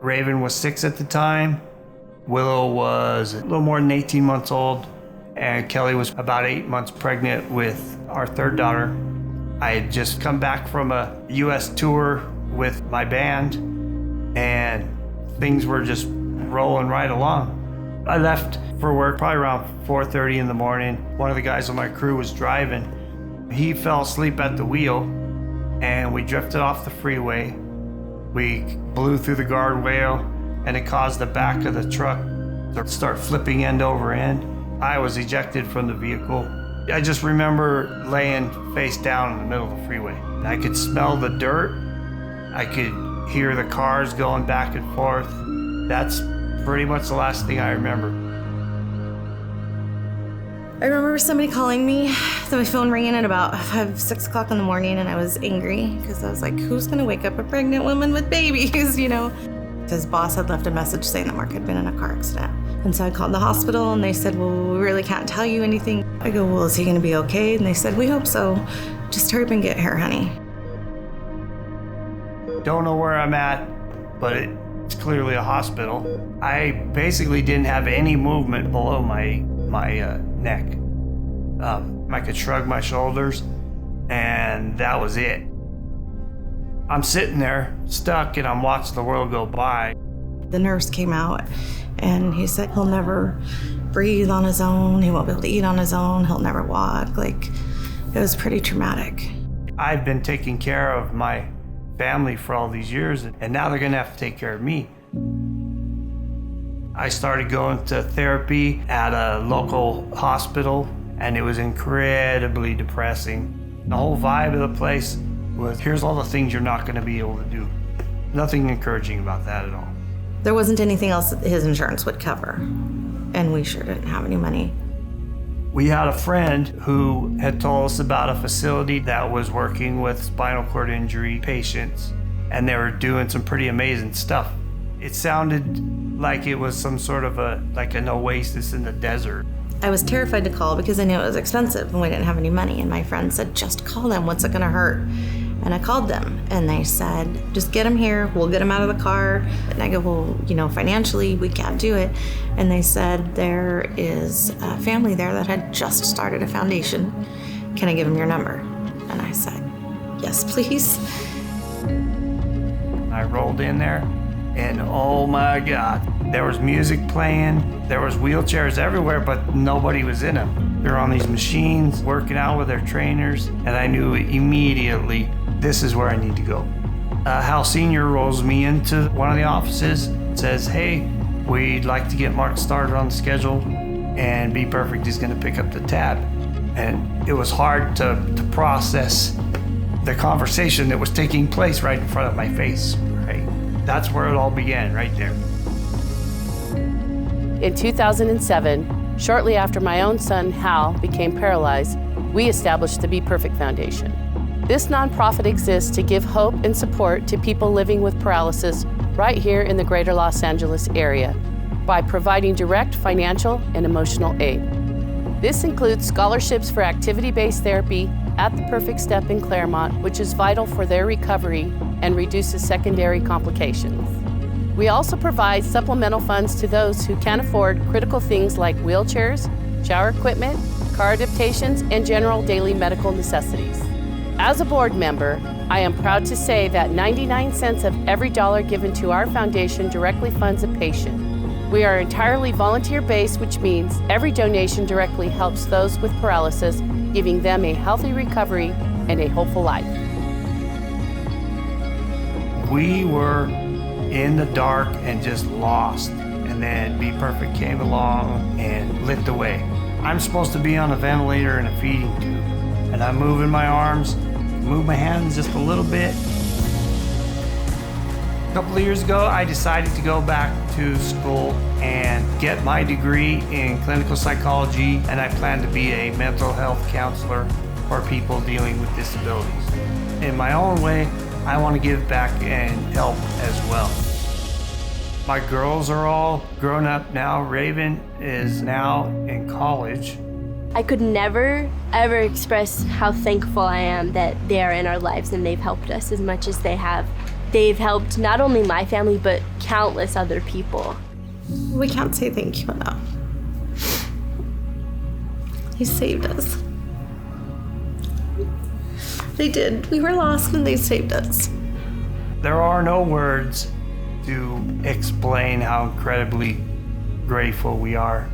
Raven was 6 at the time. Willow was a little more than 18 months old. And Kelly was about 8 months pregnant with our third daughter. I had just come back from a U.S. tour with my band, and things were just rolling right along. I left for work probably around 4:30 in the morning. One of the guys on my crew was driving. He fell asleep at the wheel, and we drifted off the freeway. We blew through the guardrail, and it caused the back of the truck to start flipping end over end. I was ejected from the vehicle. I just remember laying face down in the middle of the freeway. I could smell the dirt. I could hear the cars going back and forth. That's pretty much the last thing I remember. I remember somebody calling me, so my phone ringing at about 6 o'clock in the morning, and I was angry because I was like, who's gonna wake up a pregnant woman with babies, you know? His boss had left a message saying that Mark had been in a car accident. And so I called the hospital, and they said, well, we really can't tell you anything. I go, well, is he gonna be okay? And they said, we hope so. Just hurry up and get here, honey. Don't know where I'm at, but it's clearly a hospital. I basically didn't have any movement below my neck. I could shrug my shoulders, and that was it. I'm sitting there stuck, and I'm watching the world go by. The nurse came out, and he said he'll never breathe on his own. He won't be able to eat on his own. He'll never walk. Like, it was pretty traumatic. I've been taking care of my family for all these years, and now they're gonna have to take care of me. I started going to therapy at a local hospital, and it was incredibly depressing. The whole vibe of the place was, here's all the things you're not gonna be able to do. Nothing encouraging about that at all. There wasn't anything else that his insurance would cover, and we sure didn't have any money. We had a friend who had told us about a facility that was working with spinal cord injury patients, and they were doing some pretty amazing stuff. It sounded like it was some sort of like an oasis in the desert. I was terrified to call because I knew it was expensive and we didn't have any money. And my friend said, just call them, what's it gonna hurt? And I called them, and they said, just get him here, we'll get him out of the car. And I go, well, you know, financially, we can't do it. And they said, there is a family there that had just started a foundation. Can I give him your number? And I said, yes, please. I rolled in there, and oh my God, there was music playing, there was wheelchairs everywhere, but nobody was in them. They were on these machines, working out with their trainers, and I knew immediately, this is where I need to go. Hal Sr. rolls me into one of the offices, says, hey, we'd like to get Mark started on the schedule, and Be Perfect is gonna pick up the tab. And it was hard to process the conversation that was taking place right in front of my face, right? That's where it all began, right there. In 2007, shortly after my own son, Hal, became paralyzed, we established the Be Perfect Foundation. This nonprofit exists to give hope and support to people living with paralysis right here in the greater Los Angeles area by providing direct financial and emotional aid. This includes scholarships for activity-based therapy at the Perfect Step in Claremont, which is vital for their recovery and reduces secondary complications. We also provide supplemental funds to those who can't afford critical things like wheelchairs, shower equipment, car adaptations, and general daily medical necessities. As a board member, I am proud to say that 99 cents of every dollar given to our foundation directly funds a patient. We are entirely volunteer-based, which means every donation directly helps those with paralysis, giving them a healthy recovery and a hopeful life. We were in the dark and just lost. And then Be Perfect came along and lit the way. I'm supposed to be on a ventilator and a feeding tube. And I'm moving my arms, move my hands just a little bit. A couple of years ago, I decided to go back to school and get my degree in clinical psychology, and I plan to be a mental health counselor for people dealing with disabilities. In my own way, I want to give back and help as well. My girls are all grown up now. Raven is now in college. I could never, ever express how thankful I am that they are in our lives and they've helped us as much as they have. They've helped not only my family, but countless other people. We can't say thank you enough. He saved us. They did. We were lost and they saved us. There are no words to explain how incredibly grateful we are